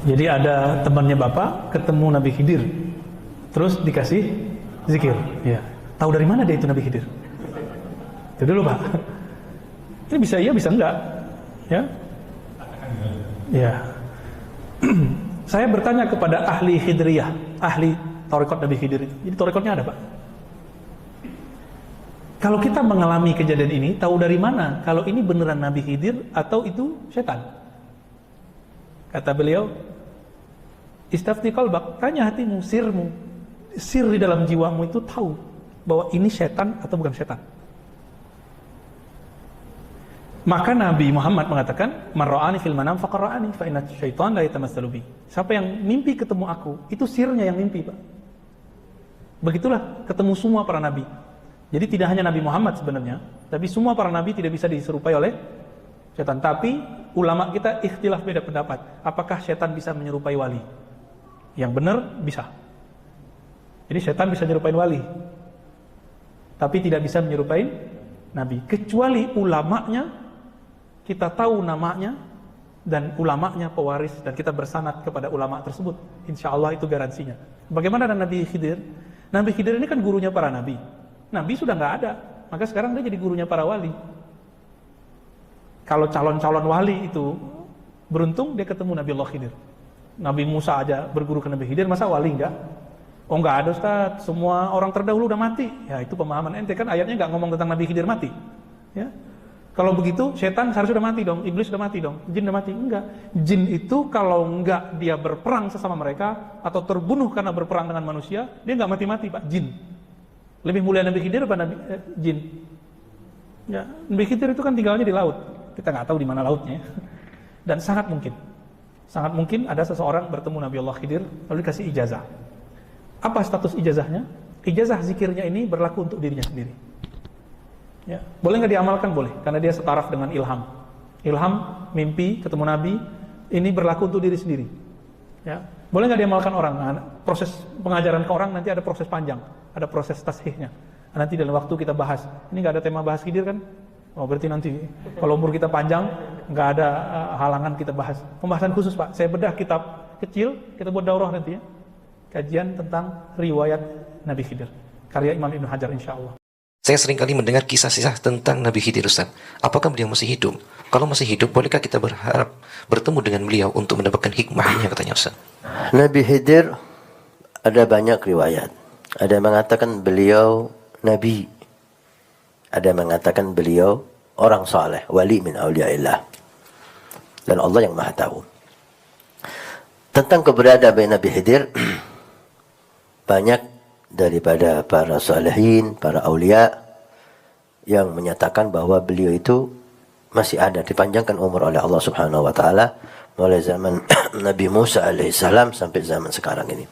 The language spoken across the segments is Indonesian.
Jadi ada temannya bapak ketemu Nabi Khidir, terus dikasih zikir. Ya. Tahu dari mana dia itu Nabi Khidir? Itu dulu pak. Ini bisa iya bisa enggak? Ya. Ya. Saya bertanya kepada ahli Khidriyah, ahli tarekat Nabi Khidir itu. Jadi tarekatnya ada pak. Kalau kita mengalami kejadian ini, tahu dari mana kalau ini beneran Nabi Khidir atau itu setan? Kata beliau, istafti qalbak, tanya hatimu, sirmu, sir di dalam jiwamu itu tahu bahwa ini setan atau bukan setan. Maka Nabi Muhammad mengatakan, man ra'ani fil manam faqad ra'ani fa inna syaitan la yatamassalu bi. Siapa yang mimpi ketemu aku, itu sirnya yang mimpi, Pak. Begitulah ketemu semua para nabi. Jadi tidak hanya Nabi Muhammad sebenarnya, tapi semua para nabi tidak bisa diserupai oleh setan. Tapi ulama kita ikhtilaf beda pendapat. Apakah setan bisa menyerupai wali? Yang benar bisa. Jadi setan bisa menyerupai wali, tapi tidak bisa menyerupai nabi. Kecuali ulamanya, kita tahu namanya dan ulamanya pewaris dan kita bersanad kepada ulama tersebut. Insya Allah itu garansinya. Bagaimana dengan Nabi Khidir? Nabi Khidir ini kan gurunya para nabi. Nabi sudah nggak ada, maka sekarang dia jadi gurunya para wali. Kalau calon-calon wali itu beruntung dia ketemu Nabi Allah Khidir. Nabi Musa aja berguru ke Nabi Khidir, masa wali enggak? Oh enggak ada Ustaz, semua orang terdahulu udah mati. Ya itu pemahaman ente, kan ayatnya enggak ngomong tentang Nabi Khidir mati. Ya. Kalau begitu setan seharusnya sudah mati dong, iblis sudah mati dong, jin sudah mati. Enggak. Jin itu kalau enggak dia berperang sesama mereka atau terbunuh karena berperang dengan manusia, dia enggak mati-mati Pak, jin. Lebih mulia Nabi Khidir apa Nabi jin? Ya, Nabi Khidir itu kan tinggalnya di laut. Kita nggak tahu di mana lautnya. Dan sangat mungkin ada seseorang bertemu Nabi Allah Khidir lalu dikasih ijazah. Apa status ijazahnya? Ijazah zikirnya ini berlaku untuk dirinya sendiri. Ya, boleh nggak diamalkan? Boleh, karena dia setaraf dengan ilham. Ilham, mimpi, ketemu Nabi, ini berlaku untuk diri sendiri. Ya, boleh nggak diamalkan orang? Nah, proses pengajaran ke orang nanti ada proses panjang, ada proses tasihnya. Nanti dalam waktu kita bahas. Ini nggak ada tema bahas Khidir kan? Oh berarti nanti kalau umur kita panjang nggak ada halangan kita bahas. Pembahasan khusus Pak. Saya bedah kitab kecil, kita buat daurah nanti ya. Kajian tentang riwayat Nabi Khidir, karya Imam Ibnu Hajar insya Allah. Saya seringkali mendengar kisah-kisah tentang Nabi Khidir, Ustaz. Apakah beliau masih hidup? Kalau masih hidup, bolehkah kita berharap bertemu dengan beliau untuk mendapatkan hikmahnya, katanya Ustaz? Nabi Khidir ada banyak riwayat. Ada yang mengatakan beliau Nabi. Ada yang mengatakan beliau orang saleh, wali min awliyaillah. Dan Allah yang maha tahu. Tentang keberadaan Nabi Khidir, banyak daripada para salihin, para aulia yang menyatakan bahwa beliau itu masih ada, dipanjangkan umur oleh Allah Subhanahu wa taala mulai zaman Nabi Musa alaihissalam sampai zaman sekarang ini.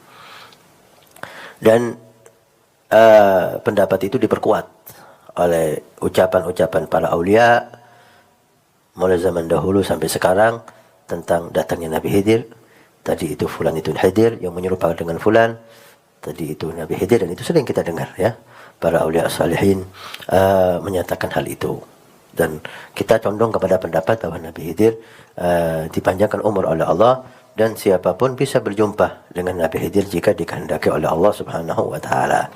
Dan pendapat itu diperkuat oleh ucapan-ucapan para aulia mulai zaman dahulu sampai sekarang tentang datangnya Nabi Khidir. Tadi itu fulan itu Khidir yang menyerupakan dengan fulan. Tadi itu Nabi Khidir, dan itu sering kita dengar ya. Para aulia salihin menyatakan hal itu. Dan kita condong kepada pendapat bahwa Nabi Khidir dipanjangkan umur oleh Allah, dan siapapun bisa berjumpa dengan Nabi Khidir jika dikehendaki oleh Allah Subhanahu wa taala.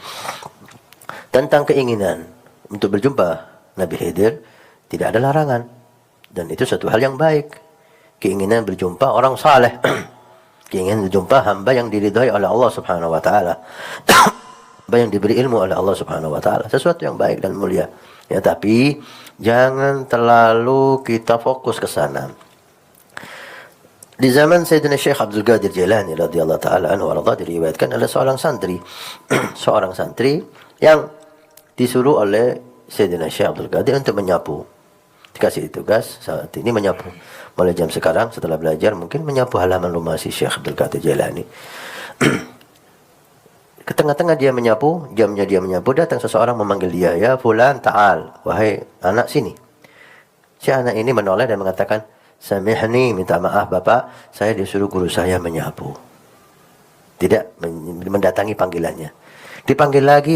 Tentang keinginan untuk berjumpa Nabi Khidir tidak ada larangan, dan itu satu hal yang baik. Keinginan berjumpa orang saleh, keinginan berjumpa hamba yang diridhai oleh Allah Subhanahu wa taala, hamba yang diberi ilmu oleh Allah Subhanahu wa taala, sesuatu yang baik dan mulia. Ya, tapi jangan terlalu kita fokus ke sana. Di zaman Sayyidina Syekh Abdul Qadir Jailani radhiyallahu taala anhu warḍah, diriwayatkan ada seorang santri seorang santri yang disuruh oleh Sayyidina Syekh Abdul Qadir untuk menyapu. Dikasih tugas saat ini menyapu. Mulai jam sekarang setelah belajar mungkin menyapu halaman rumah si Syekh Abdul Qadir Jailani. Ke tengah-tengah dia menyapu, jamnya dia menyapu, datang seseorang memanggil dia, "Ya fulan ta'al, wahai anak sini." Si anak ini menoleh dan mengatakan, "Samihni, minta maaf Bapak, saya disuruh guru saya menyapu." Tidak mendatangi panggilannya. Dipanggil lagi,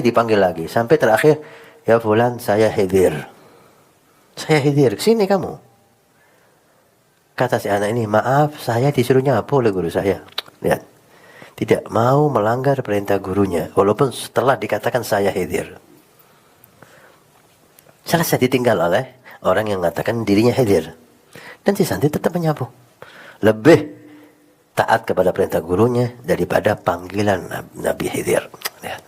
sampai terakhir, "Ya fulan, saya Khidir. Saya Khidir, sini kamu." Kata si anak ini, maaf saya disuruh nyapu oleh guru saya. Lihat, tidak mau melanggar perintah gurunya, walaupun setelah dikatakan saya Khidir. Selesai ditinggal oleh orang yang mengatakan dirinya Khidir. Dan si santri tetap menyapu. Lebih taat kepada perintah gurunya daripada panggilan Nabi Khidir. Lihat.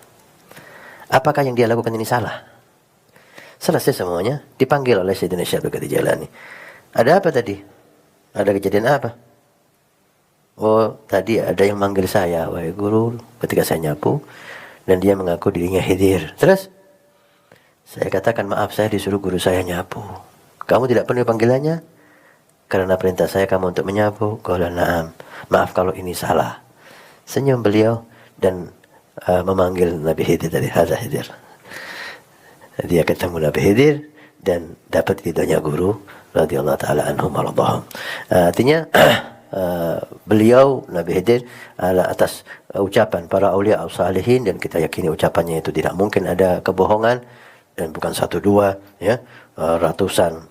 Apakah yang dia lakukan ini salah? Selesai semuanya, dipanggil oleh Sayyidina Syekh Abdul Qadir Jailani. Ada apa tadi? Ada kejadian apa? Oh, tadi ada yang manggil saya, wahai guru, ketika saya nyapu, dan dia mengaku dirinya Khidir. Terus, saya katakan, maaf saya disuruh guru saya nyapu. Kamu tidak penuhi panggilannya? Karena perintah saya kamu untuk menyapu. Qala na'am. Maaf kalau ini salah. Senyum beliau dan memanggil Nabi Khidir dari Hadza Khidir. Dia ketemu Nabi Khidir dan dapat ridhonya guru radhiyallahu taala anhum waradhahum. Artinya beliau Nabi Khidir atas ucapan para aulia salihin, dan kita yakini ucapannya itu tidak mungkin ada kebohongan, dan bukan satu dua, ya, ratusan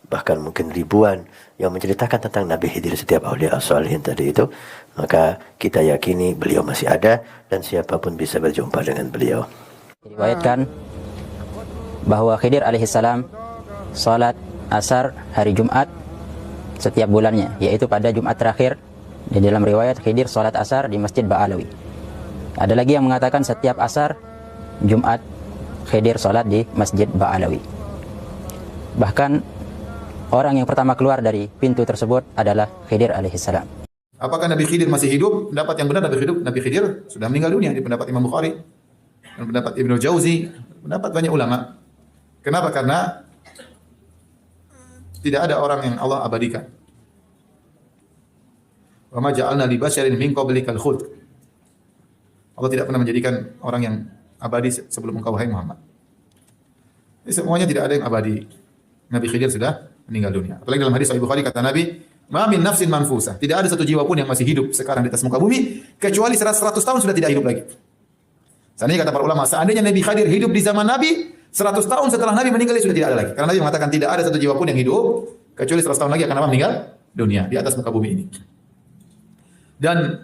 bahkan mungkin ribuan yang menceritakan tentang Nabi Khidir setiap aulia salihin tadi itu, maka kita yakini beliau masih ada dan siapapun bisa berjumpa dengan beliau. Diriwayatkan bahwa Khidir alaihissalam salat asar hari Jumat setiap bulannya, yaitu pada Jumat terakhir. Di dalam riwayat Khidir salat asar di Masjid Ba'alawi. Ada lagi yang mengatakan setiap asar Jumat Khidir salat di Masjid Ba'alawi. Bahkan orang yang pertama keluar dari pintu tersebut adalah Khidir alaihissalam. Apakah Nabi Khidir masih hidup? Pendapat yang benar Nabi Khidir sudah meninggal dunia, di pendapat Imam Bukhari dan pendapat Ibnu Jauzi, pendapat banyak ulama. Kenapa? Karena tidak ada orang yang Allah abadikan. Wa ma ja'alna li basyarin min qablikal khuld. Allah tidak pernah menjadikan orang yang abadi sebelum engkau, wahai Muhammad. Jadi semuanya tidak ada yang abadi. Nabi Khidir sudah meninggal dunia. Apalagi dalam hadis Sahih Bukhari kata Nabi, "Ma min nafsin manfusah." Tidak ada satu jiwa pun yang masih hidup sekarang di atas muka bumi kecuali 100 tahun sudah tidak hidup lagi. Seandainya kata para ulama, seandainya Nabi Khidir hidup di zaman Nabi, 100 tahun setelah Nabi meninggal dia sudah tidak ada lagi. Karena Nabi mengatakan tidak ada satu jiwa pun yang hidup kecuali 100 tahun lagi akan meninggal dunia di atas muka bumi ini. Dan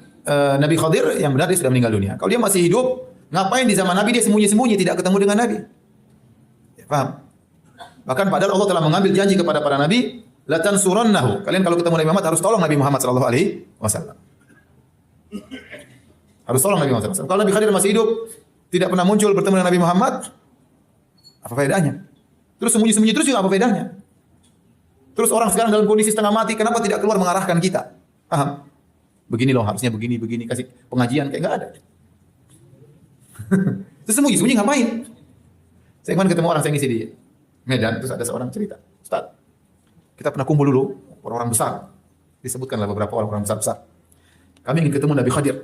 Nabi Khidir yang benar dia sudah meninggal dunia. Kalau dia masih hidup, ngapain di zaman Nabi dia sembunyi-sembunyi tidak ketemu dengan Nabi? Ya, paham? Bahkan padahal Allah telah mengambil janji kepada para nabi, la tansurannahu. Kalian kalau ketemu Nabi Muhammad harus tolong Nabi Muhammad sallallahu alaihi wasallam. Harus tolong Nabi Muhammad sallallahu alaihi wasallam. Kalau Nabi Khidir masih hidup, tidak pernah muncul bertemu dengan Nabi Muhammad, apa faedahnya? Terus sembunyi-sembunyi terus juga apa faedahnya? Terus orang sekarang dalam kondisi setengah mati, kenapa tidak keluar mengarahkan kita? Paham? Begini loh, harusnya begini, kasih pengajian, kayak enggak ada. Terus sembunyi ngapain? Saya kemarin ketemu orang, saya ngisi di Medan, terus ada seorang cerita, Ustaz, kita pernah kumpul dulu, orang-orang besar, disebutkanlah beberapa orang-orang besar-besar. Kami ingin ketemu Nabi Khidir.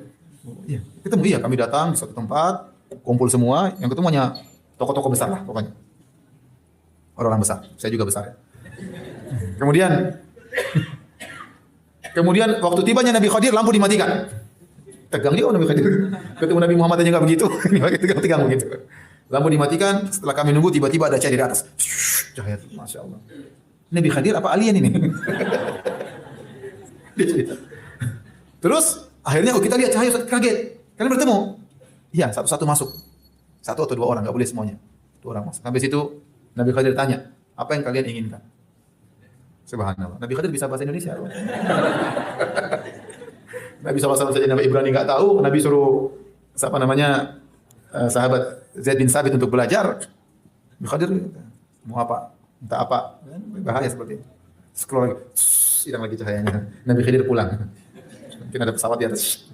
Oh, iya, ketemu, iya, kami datang di suatu tempat, kumpul semua, yang ketemu hanya tokoh-tokoh besar lah pokoknya. Orang-orang besar, saya juga besar ya. Kemudian waktu tibanya Nabi Khidir, lampu dimatikan. Tegang dia Nabi Khidir. Ketemu Nabi Muhammad aja enggak begitu. Tegang begitu. Lampu dimatikan, setelah kami nunggu tiba-tiba ada cahaya di atas. Cahaya, Masya Allah. Nabi Khidir apa alien ini? Dia cerita. Terus akhirnya kita lihat cahaya, kaget. Kalian bertemu? Iya, satu-satu masuk. Satu atau dua orang, enggak boleh semuanya. Dua orang masuk. Sampai situ Nabi Khidir tanya, apa yang kalian inginkan? Subhanallah. Nabi Khidir bisa bahasa Indonesia. Nabi SAW saja Nabi Ibrani enggak tahu, Nabi suruh sahabat Zaid bin Sabit untuk belajar. Nabi Khidir mau apa? Minta apa? Bahaya seperti itu. Scroll lagi. Hilang lagi cahayanya. Nabi Khidir pulang. Mungkin ada pesawat di atas.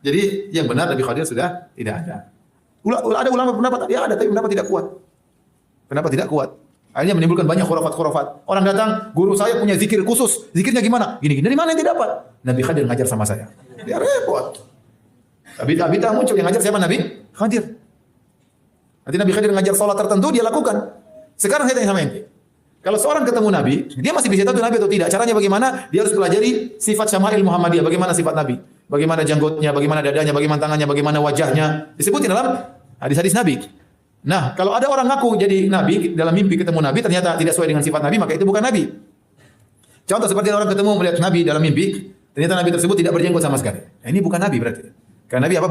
Jadi yang benar Nabi Khidir sudah tidak ada. Ada ulama pendapat ya ada, tapi pendapat tidak kuat. Kenapa tidak kuat? Akhirnya menimbulkan banyak khurafat-khurafat. Orang datang, guru saya punya zikir khusus. Zikirnya gimana? Gini-gini. Dari mana yang didapat? Nabi Khidir ngajar sama saya. Dia repot. Bid'ah muncul yang ngajar siapa? Nabi Khidir. Nanti Nabi Khidir ngajar salat tertentu dia lakukan. Sekarang saya tanya sama ente. Kalau seorang ketemu Nabi, dia masih bisa tahu Nabi atau tidak. Caranya bagaimana? Dia harus pelajari sifat syama'il Muhammadiyah. Bagaimana sifat Nabi? Bagaimana janggutnya, bagaimana dadanya, bagaimana tangannya, bagaimana wajahnya. Disebutin dalam hadis-hadis Nabi. Nah, kalau ada orang ngaku jadi Nabi, dalam mimpi ketemu Nabi, ternyata tidak sesuai dengan sifat Nabi, maka itu bukan Nabi. Contoh seperti orang ketemu melihat Nabi dalam mimpi, ternyata Nabi tersebut tidak berjenggot sama sekali. Nah, ini bukan Nabi berarti. Karena Nabi apa?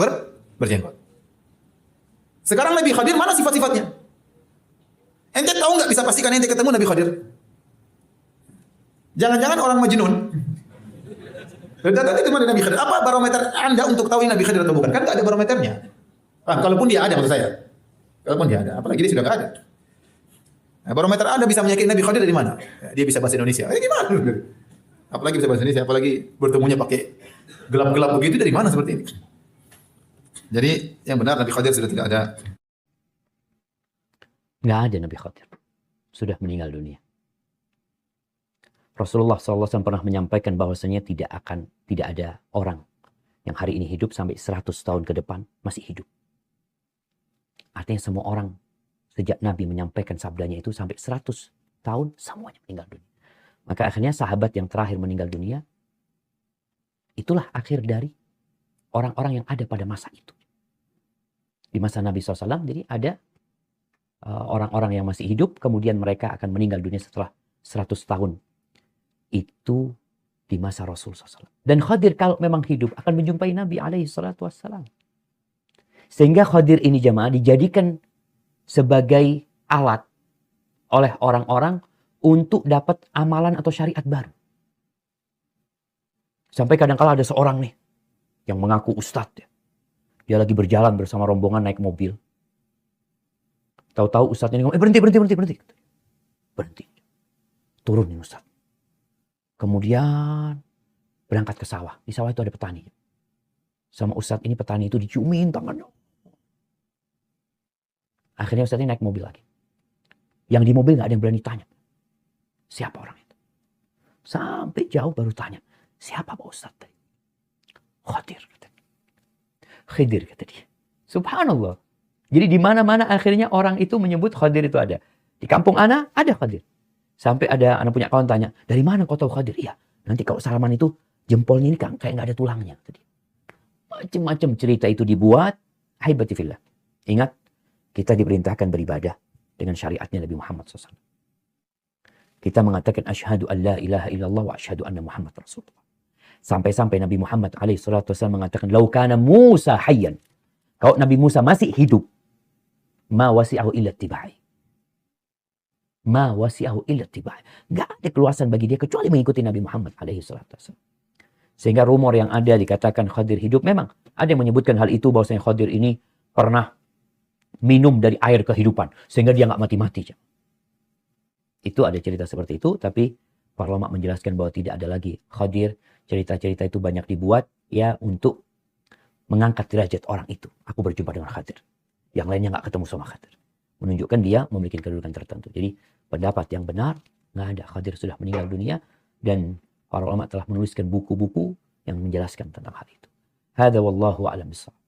Berjenggot. Sekarang Nabi Khadir mana sifat-sifatnya? Ente tahu nggak bisa pastikan ente ketemu Nabi Khadir? Jangan-jangan orang Majnun. Datang itu mana Nabi Khadir? Apa barometer Anda untuk tahu ini Nabi Khadir atau bukan? Kan nggak ada barometernya. Kalaupun dia ada maksud saya. Kalaupun dia ada, apalagi dia sudah nggak ada. Nah, barometer Anda bisa meyakinkan Nabi Khadir dari mana? Ya, dia bisa bahasa Indonesia. Gimana? Apalagi bisa bahasa Indonesia, apalagi bertemunya pakai gelap-gelap begitu, dari mana seperti ini? Jadi yang benar Nabi Khadir sudah tidak ada. Nggak ada Nabi Khadir. Sudah meninggal dunia. Rasulullah SAW pernah menyampaikan bahwasanya tidak ada orang yang hari ini hidup sampai 100 tahun ke depan masih hidup. Artinya semua orang sejak Nabi menyampaikan sabdanya itu sampai 100 tahun semuanya meninggal dunia. Maka akhirnya sahabat yang terakhir meninggal dunia, itulah akhir dari orang-orang yang ada pada masa itu. Di masa Nabi SAW, jadi ada orang-orang yang masih hidup, kemudian mereka akan meninggal dunia setelah 100 tahun. Itu di masa Rasul SAW. Dan Khadir kalau memang hidup akan menjumpai Nabi SAW. Sehingga Khadir ini jamaah dijadikan sebagai alat oleh orang-orang untuk dapat amalan atau syariat baru. Sampai kadang-kala ada seorang nih yang mengaku ustadz. Ya. Dia lagi berjalan bersama rombongan naik mobil. Tahu-tahu ustadznya ini ngomong, berhenti. Berhenti. Turunin ustadz. Kemudian berangkat ke sawah. Di sawah itu ada petani. Sama ustadz ini petani itu diciumin tangannya. Akhirnya ustadz ini naik mobil lagi. Yang di mobil gak ada yang berani tanya. Siapa orang itu? Sampai jauh baru tanya. Siapa Pak Ustadz tadi? Khadir. Khidir kata dia. Subhanallah. Jadi di mana-mana akhirnya orang itu menyebut Khadir itu ada. Di kampung ana ada Khadir. Sampai ada anak punya kawan tanya, dari mana kau tahu Khadir? Iya, nanti kalau salaman itu jempolnya ini kan kayak nggak ada tulangnya. Macam-macam cerita itu dibuat. Haibati fillah. Ingat, kita diperintahkan beribadah dengan syariatnya Nabi Muhammad SAW. Kita mengatakan asyhadu an la ilaha illallah wa asyhadu anna Muhammad Rasulullah. Sampai-sampai Nabi Muhammad SAW mengatakan lau kana Musa hayyan. Kalau Nabi Musa masih hidup, ma wasi'ahu illa tibai. Ma wasi'ahu illa tibai. Gak ada keluasan bagi dia kecuali mengikuti Nabi Muhammad SAW. Sehingga rumor yang ada dikatakan Khadir hidup, memang ada yang menyebutkan hal itu bahwasanya Khadir ini pernah minum dari air kehidupan sehingga dia nggak mati-mati. Itu ada cerita seperti itu, tapi para ulama menjelaskan bahwa tidak ada lagi Khadir. Cerita-cerita itu banyak dibuat ya untuk mengangkat derajat orang itu. Aku berjumpa dengan Khadir. Yang lainnya nggak ketemu sama Khadir. Menunjukkan dia memiliki kedudukan tertentu. Jadi pendapat yang benar nggak ada. Khadir sudah meninggal dunia dan para ulama telah menuliskan buku-buku yang menjelaskan tentang hal itu. Hada wallahu a'lam bishawab.